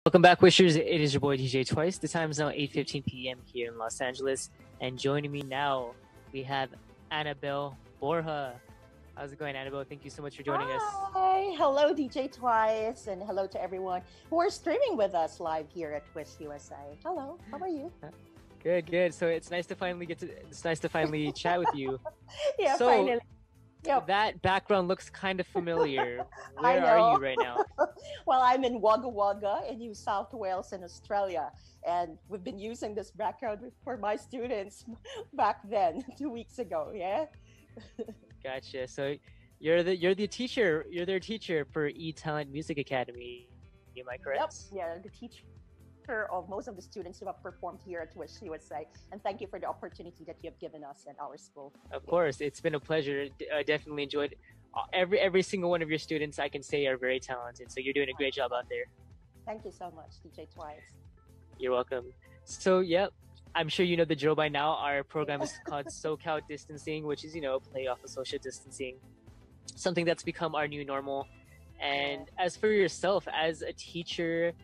Welcome back, Wishers. It is your boy DJ Twice. The time is now 8:15 p.m. here in Los Angeles. And joining me now, we have Annabelle Borja. How's it going, Annabelle? Thank you so much for joining us. Hi, hello DJ Twice, and hello to everyone who are streaming with us live here at Twist USA. Hello, how are you? Good, good. So it's nice to finally chat with you. Yeah, So, finally. Yep. That background looks kind of familiar. I Where are know. you right now? Well, I'm in Wagga Wagga in New South Wales in Australia, and we've been using this background for my students back then, 2 weeks ago. Yeah. Gotcha. So you're their teacher for E-Talent Music Academy. Am I correct? Yep. Yeah, the teacher of most of the students who have performed here at Twist USA, and thank you for the opportunity that you have given us at our school. Of course, it's been a pleasure. I definitely enjoyed every single one of your students. I can say are very talented. So you're doing a great job out there. Thank you so much, DJ Twice. You're welcome. So yep, I'm sure you know the drill by now. Our program is called SoCal Distancing, which is play off of social distancing, something that's become our new normal. And as for yourself, as a teacher,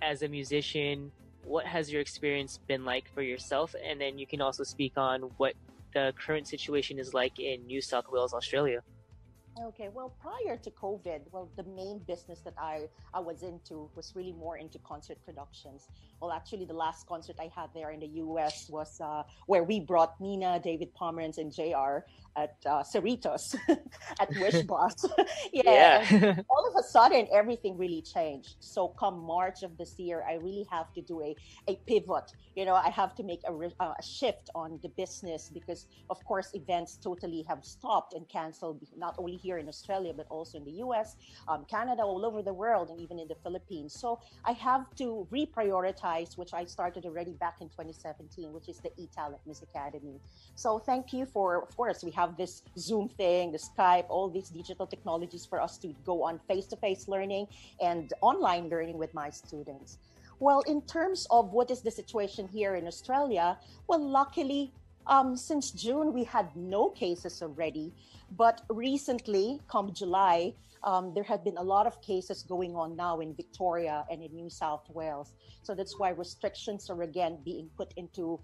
as a musician, what has your experience been like for yourself? And then you can also speak on what the current situation is like in New South Wales, Australia. Okay, well, prior to COVID, well, the main business that I was into was really more into concert productions. Well, actually, the last concert I had there in the US was where we brought Nina, David Pomeranz, and JR at Cerritos at Wish Boss. Yeah. And all of a sudden, everything really changed. So come March of this year, I really have to do a pivot. I have to make a shift on the business because, of course, events totally have stopped and canceled, not only here in Australia, but also in the US, Canada, all over the world, and even in the Philippines. So I have to reprioritize, which I started already back in 2017, which is the E-Talent Musikademy. So thank you of course, we have this Zoom thing, the Skype, all these digital technologies for us to go on face-to-face learning and online learning with my students. Well, in terms of what is the situation here in Australia, well, luckily, since June, we had no cases already. But recently, come July, there have been a lot of cases going on now in Victoria and in New South Wales. So that's why restrictions are again being put into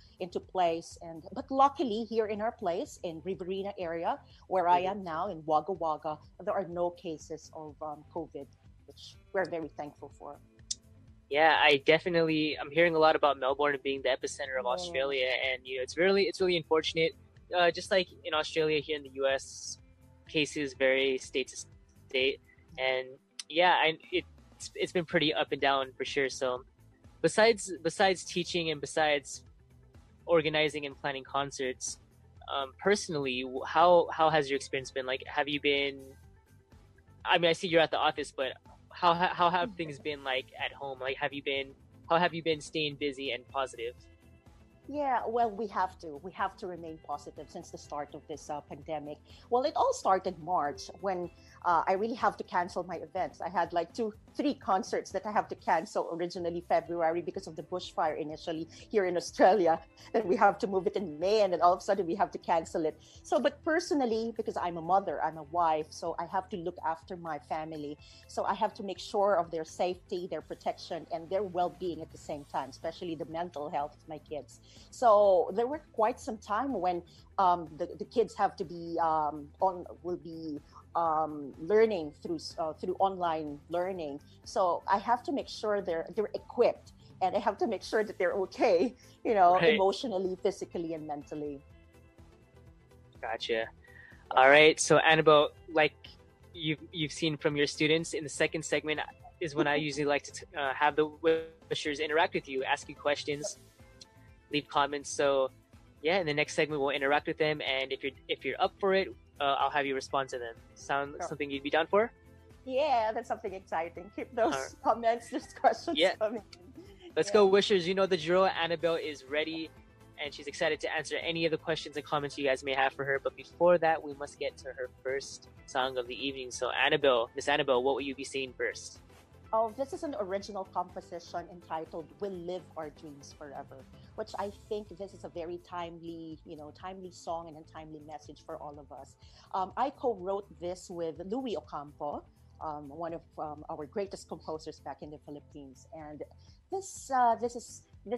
place. But luckily, here in our place in Riverina area, where I am now in Wagga Wagga, there are no cases of COVID, which we're very thankful for. Yeah, I'm hearing a lot about Melbourne being the epicenter of Australia, and it's really unfortunate. Just like in Australia, here in the U.S., cases vary state to state, and it's been pretty up and down for sure. So, besides teaching and besides organizing and planning concerts, personally, how has your experience been? Like, have you been? I mean, I see you're at the office, but how have things been like at home? Like, how have you been staying busy and positive? Yeah, well, we have to remain positive since the start of this pandemic. Well, it all started March when I really have to cancel my events. I had like 3 concerts that I have to cancel originally February because of the bushfire initially here in Australia. Then we have to move it in May, and then all of a sudden we have to cancel it. So, but personally, because I'm a mother, I'm a wife, so I have to look after my family. So I have to make sure of their safety, their protection, and their well-being at the same time, especially the mental health of my kids. So there were quite some time when the kids have to be learning through online learning. So I have to make sure they're equipped, and I have to make sure that they're okay, Right. emotionally, physically, and mentally. Gotcha. All right. So Annabelle, like you've seen from your students, in the second segment is when I usually like to have the wishers interact with you, ask you questions, leave comments. So yeah, in the next segment we'll interact with them, and if you're up for it, I'll have you respond to them. Sound Sure. something you'd be down for? Yeah, that's something exciting. Keep those comments, those questions coming. Let's go, wishers. You know the drill. Annabelle is ready, and she's excited to answer any of the questions and comments you guys may have for her. But before that, we must get to her first song of the evening. So Miss Annabelle, what will you be singing first? Oh, this is an original composition entitled "We'll Live Our Dreams Forever," which I think this is a very timely song and a timely message for all of us. I co-wrote this with Louis Ocampo, one of our greatest composers back in the Philippines. And this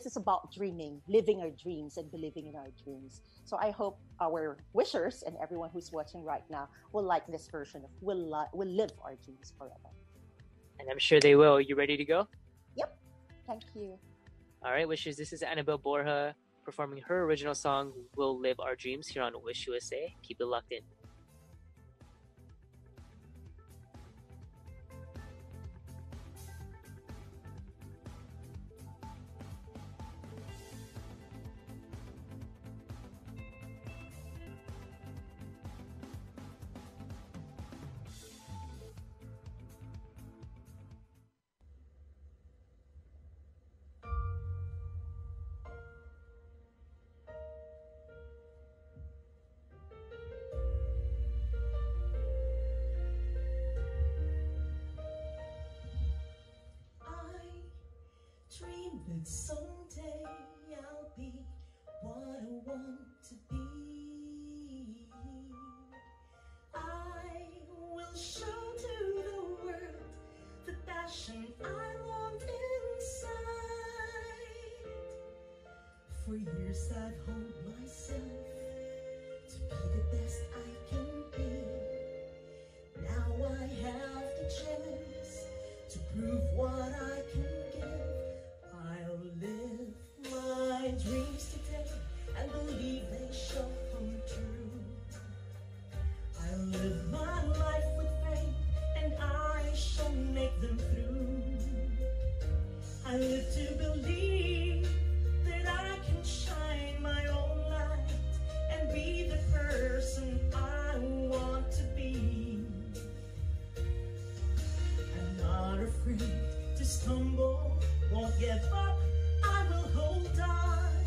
is about dreaming, living our dreams, and believing in our dreams. So I hope our wishers and everyone who's watching right now will like this version of "Will Live Our Dreams Forever." And I'm sure they will. You ready to go? Yep. Thank you. All right, Wishers. This is Annabelle Borja performing her original song "We'll Live Our Dreams" here on Wish USA. Keep it locked in. Dream that someday I'll be what I want to be. I will show to the world the passion I want inside. For years I've honed myself to be the best I can be. Now I have the chance to prove what I can give. I'll live my dreams today and believe they shall come true. I'll live my life with faith and I shall make them through. I live to believe that I can shine my own light and be the person I want to be. I'm not afraid to stumble, won't give up, I will hold on.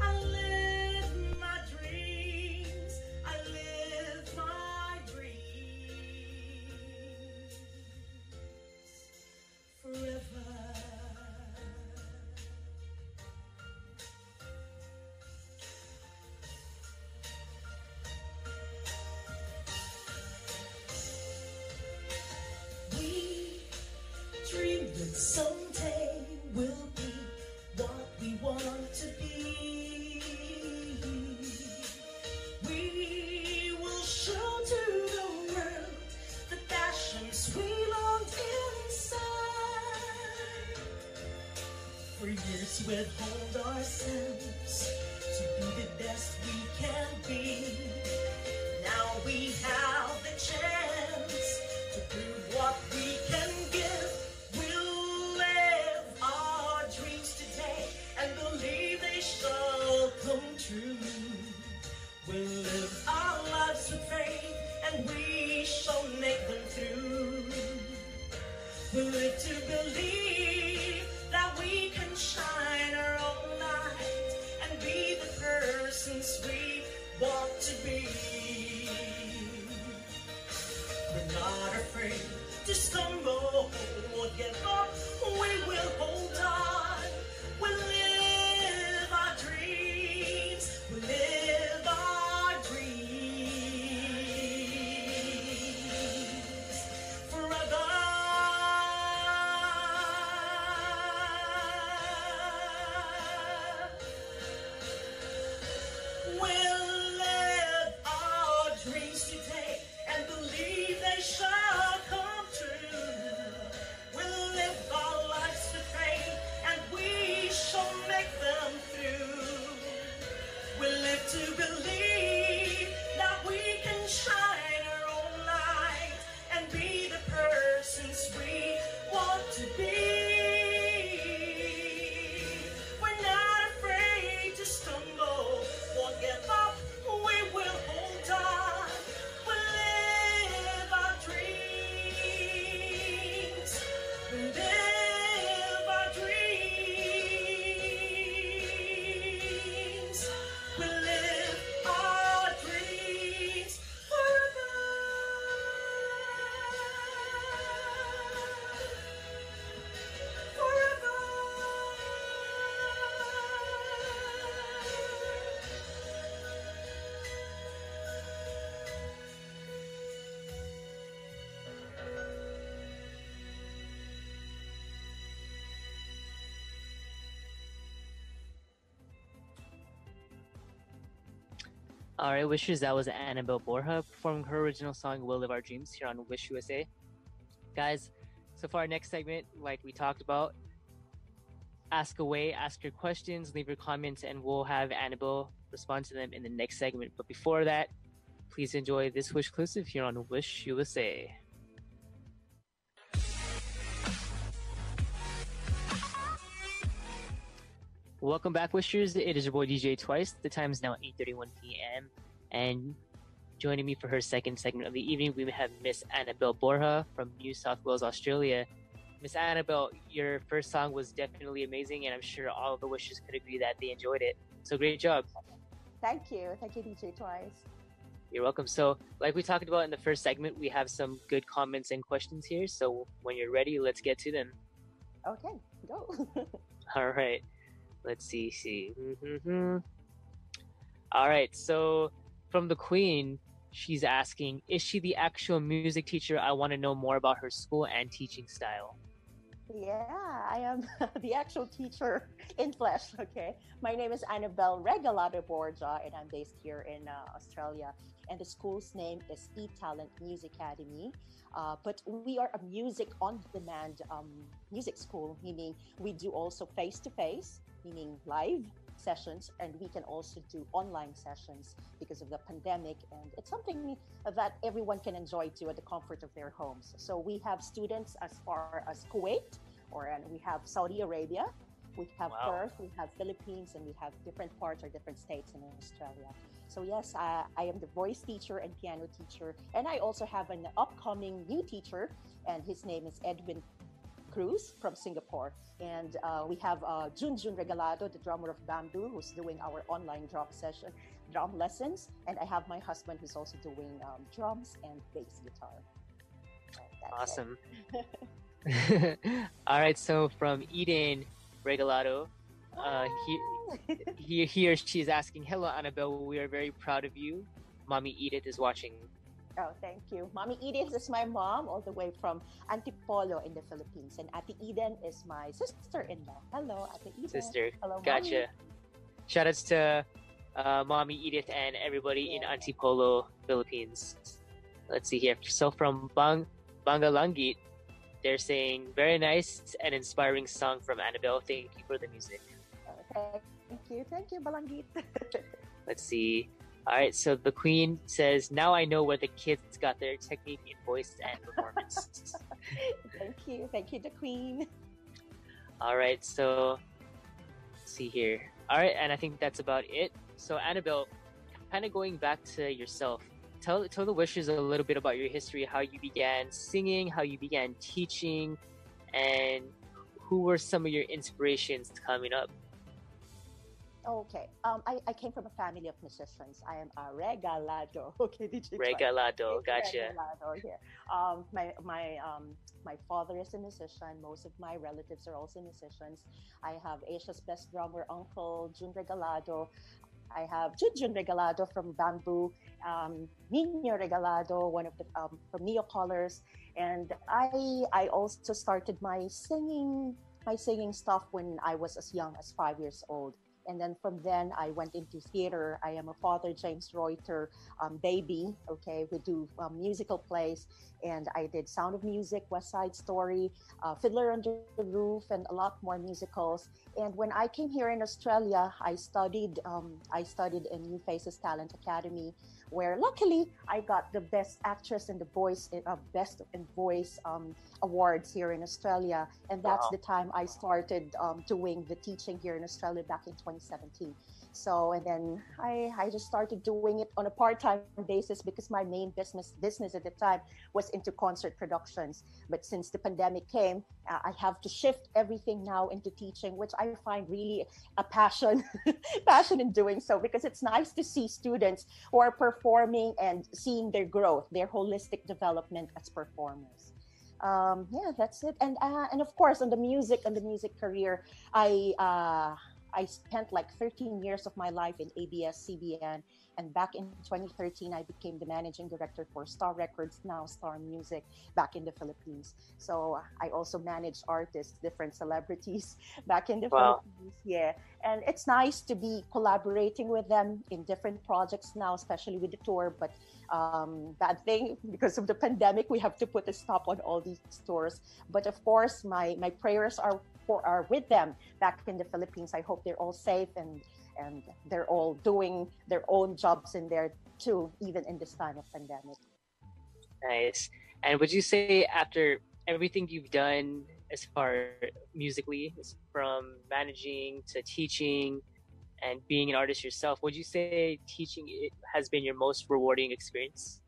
I live my dreams, I live my dreams forever. We dream that someday we'll be what we want to be. We will show to the world the passions we longed inside. For years we've held ourselves to be the best we can be. Now we have the chance to prove what we can give. We'll live our dreams today and believe they shall come true. We'll live our lives with faith and we shall make them through. We'll live to believe that we can shine our own light and be the persons we want to be. We're not afraid to stumble. All right, Wishers, that was Annabelle Borja performing her original song "Will Live Our Dreams" here on Wish USA. Guys, so for our next segment, like we talked about, ask away, ask your questions, leave your comments, and we'll have Annabelle respond to them in the next segment. But before that, please enjoy this Wish exclusive here on Wish USA. Welcome back, Wishers. It is your boy DJ Twice. The time is now 8:31 p.m. And joining me for her second segment of the evening, we have Miss Annabelle Borja from New South Wales, Australia. Miss Annabelle, your first song was definitely amazing, and I'm sure all of the Wishers could agree that they enjoyed it. So great job. Thank you, DJ Twice. You're welcome. So, like we talked about in the first segment, we have some good comments and questions here. So, when you're ready, let's get to them. Okay, go. All right. Let's see. All right. So, from the Queen, she's asking, is she the actual music teacher? I want to know more about her school and teaching style. Yeah, I am the actual teacher in flesh. Okay, my name is Annabelle Regalado Borja, and I'm based here in Australia. And the school's name is eTalent Musikademy. But we are a music on demand music school, meaning we do also face to face, meaning live sessions, and we can also do online sessions because of the pandemic, and it's something that everyone can enjoy too at the comfort of their homes. So we have students as far as Kuwait, and we have Saudi Arabia, we have Perth, we have Philippines, and we have different parts or different states in Australia. So yes, I am the voice teacher and piano teacher, and I also have an upcoming new teacher, and his name is Edwin Cruz from Singapore. And we have Junjun Regalado, the drummer of Bamboo, who's doing our online drum lessons. And I have my husband who's also doing drums and bass guitar. So awesome. All right, so from Eden Regalado, he or she is asking, hello, Annabelle, we are very proud of you. Mommy Edith is watching. Oh, thank you. Mommy Edith is my mom, all the way from Antipolo in the Philippines. And Ate Eden is my sister-in-law. Hello, Ate Eden. Sister. Hello, gotcha. Mommy. Shout-outs to Mommy Edith and everybody in Antipolo, Philippines. Let's see here. So from Bangalangit, they're saying, very nice and inspiring song from Annabelle. Thank you for the music. Thank you, Balangit. Let's see. All right, so the Queen says, now I know where the kids got their technique in voice and performance. Thank you, the Queen. All right, so let's see here. All right, and I think that's about it. So Annabelle, kind of going back to yourself, tell the Wishers a little bit about your history, how you began singing, how you began teaching, and who were some of your inspirations coming up? Okay. I came from a family of musicians. I am a regalado. Okay, Regalado, gotcha. Regalado, yeah. My father is a musician. Most of my relatives are also musicians. I have Asia's best drummer, Uncle Jun Regalado. I have Junjun Regalado from Bamboo, Nino Regalado, one of the from Neo Colors, and I also started my singing stuff when I was as young as 5 years old. And then from then, I went into theater. I am a Father James Reuter baby. Okay, we do musical plays, and I did Sound of Music, West Side Story, Fiddler Under the Roof, and a lot more musicals. And when I came here in Australia, I studied in New Faces Talent Academy, where luckily I got the Best Actress in the Voice, Best in Voice awards here in Australia. And that's the time I started doing the teaching here in Australia back in 2017. So, and then I just started doing it on a part-time basis because my main business at the time was into concert productions. But since the pandemic came, I have to shift everything now into teaching, which I find really a passion in doing so, because it's nice to see students who are performing and seeing their growth, their holistic development as performers. Yeah, that's it. And of course, on the music career, I spent like 13 years of my life in ABS-CBN, and back in 2013, I became the managing director for Star Records, now Star Music, back in the Philippines. So I also manage artists, different celebrities back in the Wow. Philippines. Yeah, and it's nice to be collaborating with them in different projects now, especially with the tour. But bad thing, because of the pandemic, we have to put a stop on all these tours. But of course, my prayers are with them back in the Philippines. I hope they're all safe, and they're all doing their own jobs in there too, even in this time of pandemic. Nice. And would you say after everything you've done as far musically, from managing to teaching and being an artist yourself, would you say teaching it has been your most rewarding experience?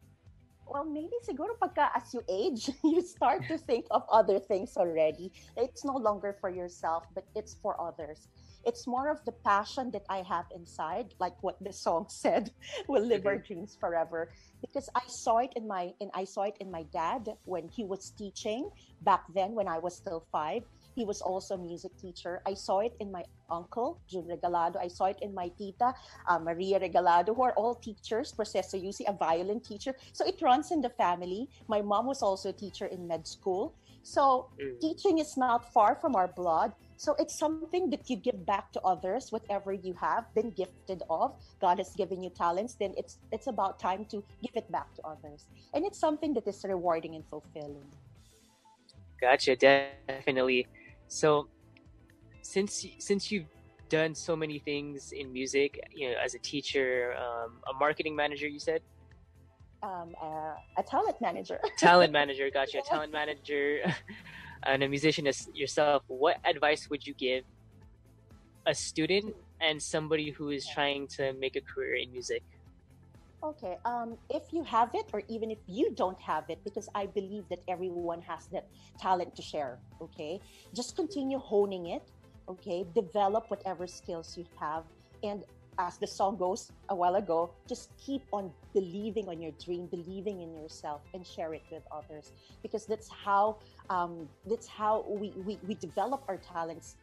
Well, maybe siguro pagka as you age, you start to think of other things already. It's no longer for yourself, but it's for others. It's more of the passion that I have inside, like what the song said, "We'll live our Mm-hmm. dreams forever." Because I saw it I saw it in my dad when he was teaching back then when I was still 5. He was also a music teacher. I saw it in my uncle, Jun Regalado. I saw it in my tita, Maria Regalado, who are all teachers. Proceso Yusi, a violin teacher. So it runs in the family. My mom was also a teacher in med school. So Mm. teaching is not far from our blood. So it's something that you give back to others, whatever you have been gifted of. God has given you talents, then it's about time to give it back to others. And it's something that is rewarding and fulfilling. Gotcha, definitely. So since you've done so many things in music, as a teacher, a marketing manager, you said, A talent manager. talent manager, gotcha, talent manager, and a musician as yourself, what advice would you give a student and somebody who is trying to make a career in music? Okay. If you have it, or even if you don't have it, because I believe that everyone has that talent to share. Okay. Just continue honing it. Okay. Develop whatever skills you have. And as the song goes a while ago, just keep on believing on your dream, believing in yourself, and share it with others. Because that's how we develop our talents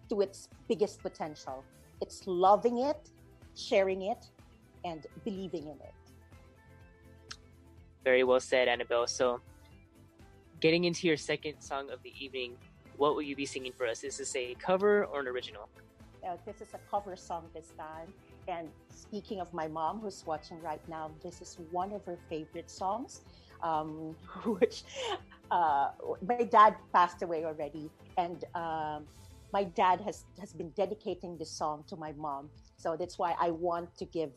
to its biggest potential. It's loving it, sharing it, and believing in it. Very well said, Annabelle. So, getting into your second song of the evening, what will you be singing for us? Is this a cover or an original? This is a cover song this time. And speaking of my mom who's watching right now, this is one of her favorite songs, which my dad passed away already. And my dad has been dedicating this song to my mom. So that's why I want to give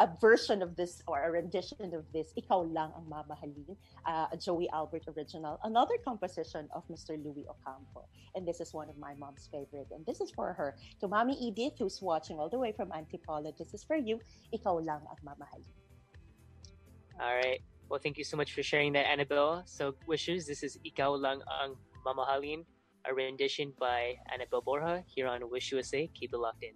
a version of this, or a rendition of this, "Ikaw Lang Ang Mamahalin," a Joey Albert original, another composition of Mr. Louis Ocampo. And this is one of my mom's favorite. And this is for her. To Mommy Edith, who's watching all the way from Antipolo, this is for you, "Ikaw Lang Ang Mamahalin." All right. Well, thank you so much for sharing that, Annabelle. So, wishes, this is Ikaw Lang Ang Mamahalin, a rendition by Annabelle Borja here on Wish USA. Keep it locked in.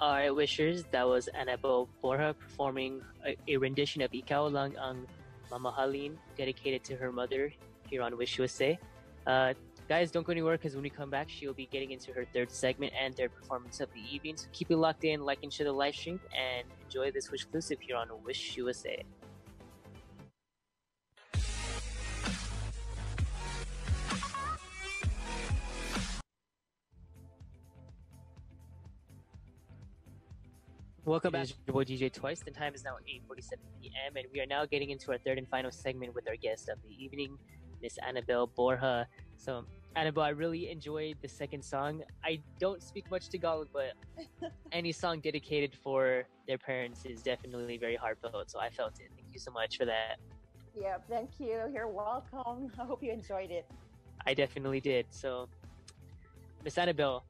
All right, wishers, that was Annabelle Borja performing a rendition of Ikaw Lang Ang Mamahalin, dedicated to her mother here on Wish USA. Uh, guys, don't go anywhere because when we come back, she'll be getting into her third segment and third performance of the evening. So keep it locked in, like and share the live stream, and enjoy this Wish exclusive here on Wish USA. Welcome back. It is your boy DJ Twice. The time is now 8:47 p.m. and we are now getting into our third and final segment with our guest of the evening, Miss Annabelle Borja. So, Annabelle, I really enjoyed the second song. I don't speak much Tagalog, but any song dedicated for their parents is definitely very heartfelt. So I felt it. Thank you so much for that. Yeah, thank you. You're welcome. I hope you enjoyed it. I definitely did. So, Miss Annabelle,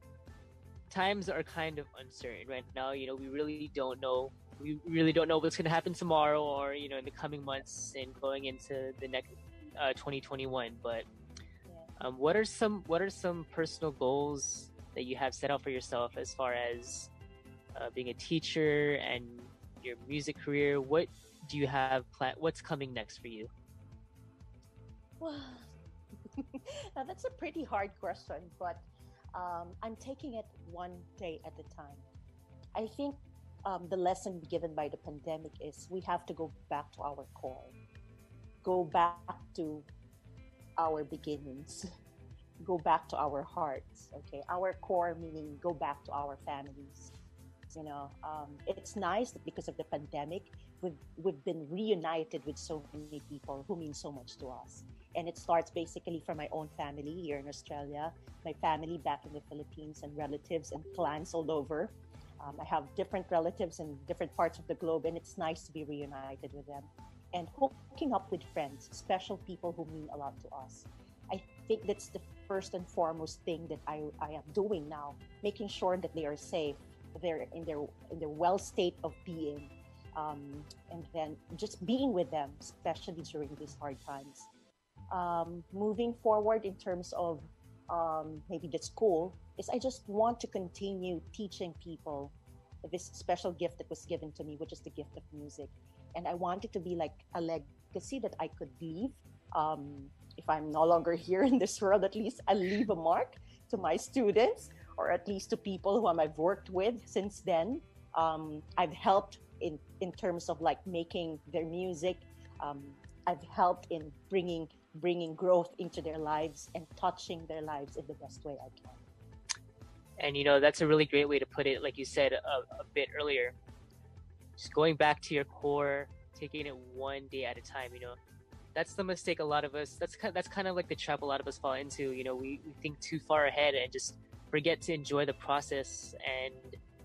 times are kind of uncertain right now. You know, we really don't know. We really don't know what's going to happen tomorrow, or you know, in the coming months and going into the next 2021. But what are some personal goals that you have set out for yourself as far as being a teacher and your music career? What do you have what's coming next for you? Well, now that's a pretty hard question, but I'm taking it one day at a time. I think the lesson given by the pandemic is we have to go back to our core, go back to our beginnings, go back to our hearts. Okay, our core meaning go back to our families. You know, it's nice that because of the pandemic, we've been reunited with so many people who mean so much to us. And it starts basically from my own family here in Australia, my family back in the Philippines, and relatives and clans all over. I have different relatives in different parts of the globe, and it's nice to be reunited with them. And hooking up with friends, special people who mean a lot to us. I think that's the first and foremost thing that I am doing now, making sure that they are safe, they're in their well state of being, and then just being with them, especially during these hard times. Moving forward in terms of maybe the school is I just want to continue teaching people this special gift that was given to me, which is the gift of music. And I want it to be like a legacy that I could leave. If I'm no longer here in this world, at least I'll leave a mark to my students, or at least to people whom I've worked with since then. I've helped in terms of like making their music. I've helped in bringing growth into their lives and touching their lives in the best way I can. And you know, that's a really great way to put it, like you said a bit earlier. Just going back to your core, taking it one day at a time. You know, that's the mistake a lot of us. That's kind of like the trap a lot of us fall into. You know, we think too far ahead and just forget to enjoy the process and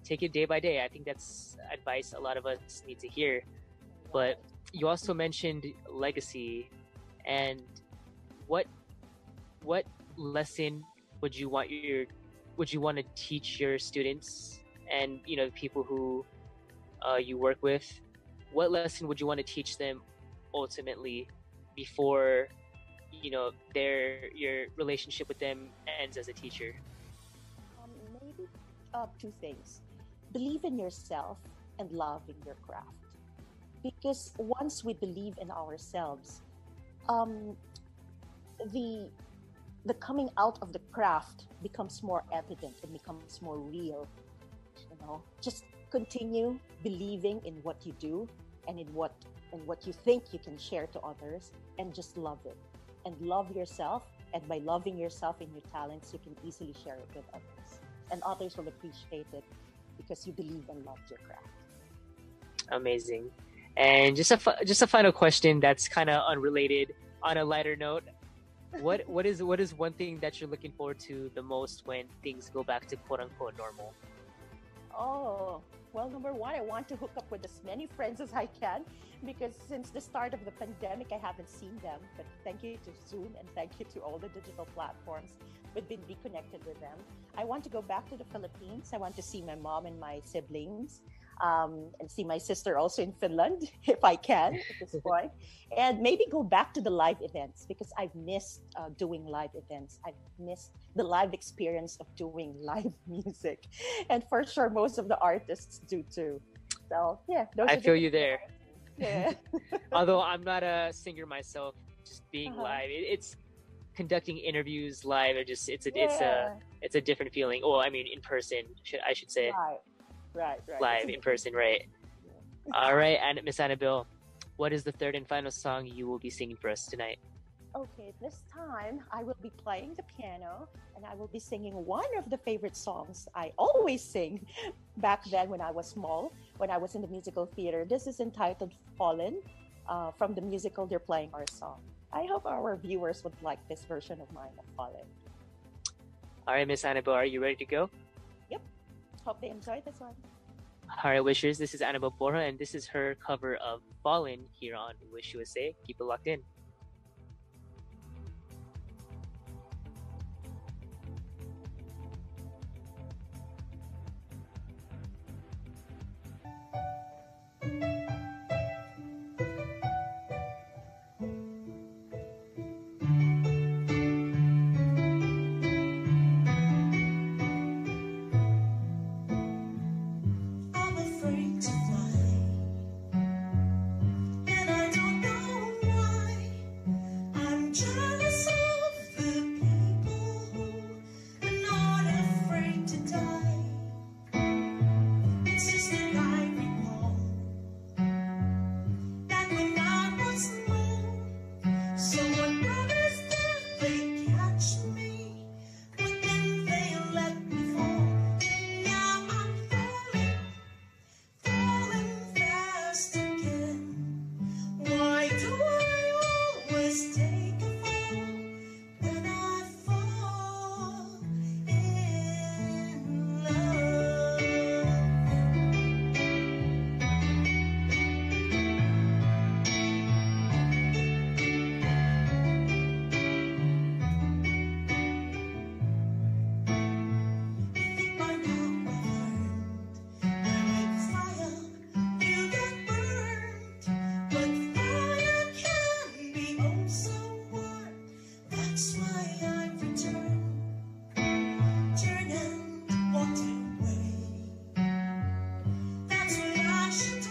take it day by day. I think that's advice a lot of us need to hear. But you also mentioned legacy, and what lesson would you want to teach your students and you know the people who you work with? What lesson would you want to teach them ultimately before you know your relationship with them ends as a teacher? Maybe two things: believe in yourself and love in your craft. Because once we believe in ourselves, the coming out of the craft becomes more evident and becomes more real. You know, just continue believing in what you do and in what you think you can share to others, and just love it and love yourself. And by loving yourself and your talents, you can easily share it with others, and others will appreciate it because you believe and love your craft. Amazing. And just a final question that's kind of unrelated on a lighter note. What is one thing that you're looking forward to the most when things go back to quote unquote normal? Oh, well, number one, I want to hook up with as many friends as I can, because since the start of the pandemic, I haven't seen them. But thank you to Zoom and thank you to all the digital platforms, we've been reconnected with them. I want to go back to the Philippines. I want to see my mom and my siblings. and see my sister also in Finland if I can at this point, and maybe go back to the live events because I've missed doing live events. I've missed the live experience of doing live music, and for sure most of the artists do too. So yeah, those I are the feel you things that there. yeah. Although I'm not a singer myself, just being Uh-huh. live, it's conducting interviews live. Yeah. It's a different feeling. Oh, I mean, in person, I should say. Right. Right. Live It's a in person, right? All right, and Miss Annabelle, what is the third and final song you will be singing for us tonight? Okay, this time I will be playing the piano and I will be singing one of the favorite songs I always sing back then when I was small, when I was in the musical theater. This is entitled Fallen from the musical They're Playing Our Song. I hope our viewers would like this version of mine of Fallen. All right, Miss Annabelle, are you ready to go? Yep. Hope they enjoyed this one. All right, Wishers, this is Annabelle Borja, and this is her cover of Fallen here on Wish USA. Keep it locked in. I'm afraid to fly, and I don't know why. I'm jealous of the people who are not afraid to die. It's just that I recall that when I was small, someone promised that they'd catch me, but then they let me fall. And now I'm falling fast again. Why do I always take a fall when I fall in love? You think by now I've learned that with fire you get burned, but fire can be oh so warm. That's why I return, turn and walked away. That's what I should do.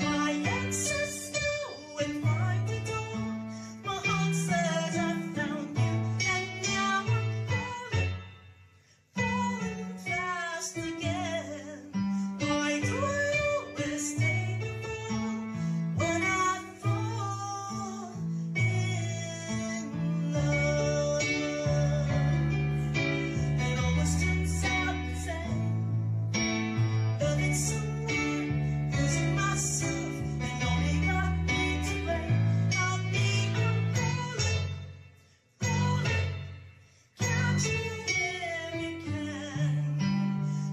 My exes know if I withdraw, my heart says I found you, and now I'm falling fast again. Why do I always take a fall when I fall in love? It almost turns out the same. Loving someone, losing myself, and only got me to blame. I'll be falling, catch it if you can.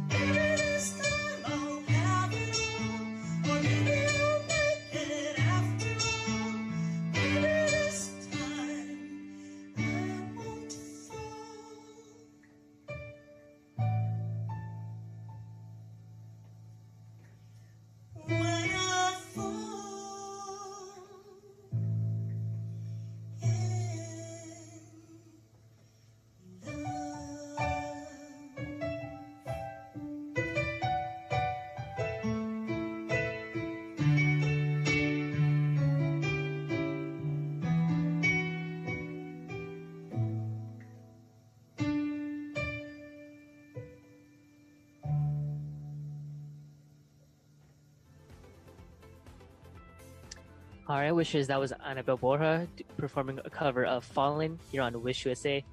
Maybe this time I'll have it all, or maybe I'll make it after all. Maybe this time I won't fall. When I fall in All right, Wishers, that was Annabelle Borja performing a cover of Fallen here on Wish USA.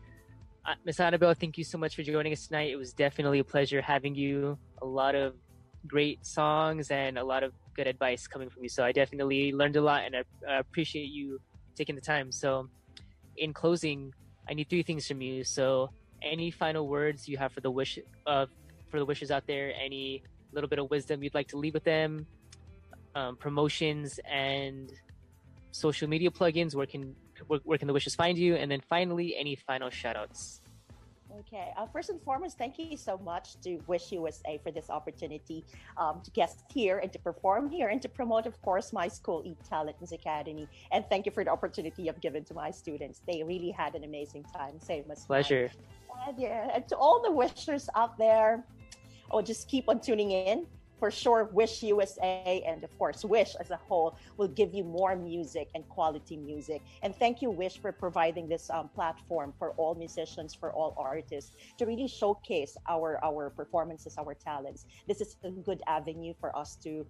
Miss Annabelle, thank you so much for joining us tonight. It was definitely a pleasure having you. A lot of great songs and a lot of good advice coming from you. So I definitely learned a lot, and I appreciate you taking the time. So in closing, I need three things from you. So any final words you have for the wishers out there? Any little bit of wisdom you'd like to leave with them? Promotions and social media plugins. Where can the wishes find you? And then finally, any final shout outs? Okay. First and foremost, thank you so much to Wish USA for this opportunity to guest here and to perform here and to promote, of course, my school, Talent Musikademy. And thank you for the opportunity you've given to my students. They really had an amazing time, same as mine. Pleasure. And yeah, and to all the wishers out there, oh, just keep on tuning in. For sure, Wish USA and of course Wish as a whole will give you more music and quality music. And thank you, Wish, for providing this platform for all musicians, for all artists to really showcase our performances, our talents. This is a good avenue for us to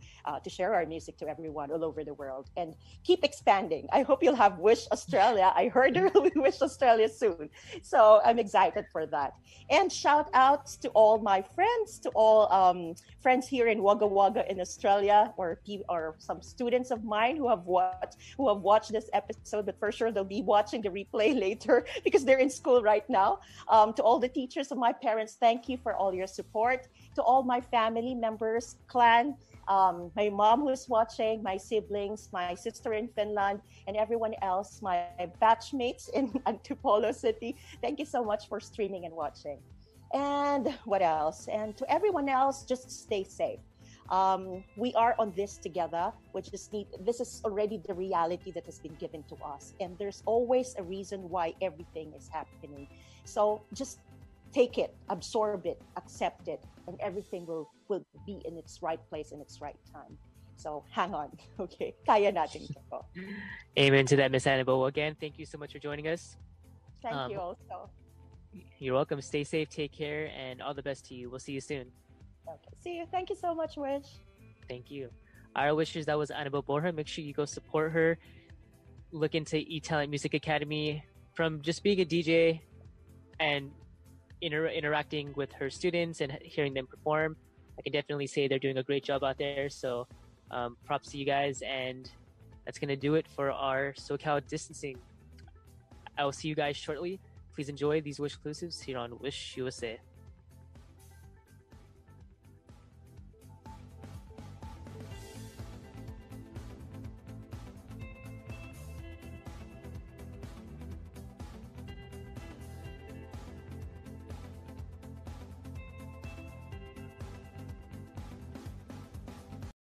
share our music to everyone all over the world and keep expanding. I hope you'll have Wish Australia. I heard there will be Wish Australia soon, so I'm excited for that. And shout outs to all my friends, to all friends here in Wagga Wagga in Australia, or some students of mine who have watched this episode, but for sure they'll be watching the replay later because they're in school right now. To all the teachers of my parents, thank you for all your support. To all my family members, clan, my mom who's watching, my siblings, my sister in Finland, and everyone else, my batchmates in Antipolo City. Thank you so much for streaming and watching. And what else? And to everyone else, just stay safe. We are on this together, this is already the reality that has been given to us. And there's always a reason why everything is happening. So just take it, absorb it, accept it, and everything will be in its right place in its right time. So hang on, okay? Kaya natin ito. Amen to that, Miss Annabelle. Again, thank you so much for joining us. Thank you also. You're welcome. Stay safe, take care, and all the best to you. We'll see you soon. Okay, see you. Thank you so much, Wish. Thank you. Our wishers, that was Annabelle Borja. Make sure you go support her. Look into Talent Music Academy. From just being a DJ and interacting with her students and hearing them perform, I can definitely say they're doing a great job out there. So props to you guys. And that's going to do it for our SoCal distancing. I will see you guys shortly. Please enjoy these Wish exclusives here on Wish USA.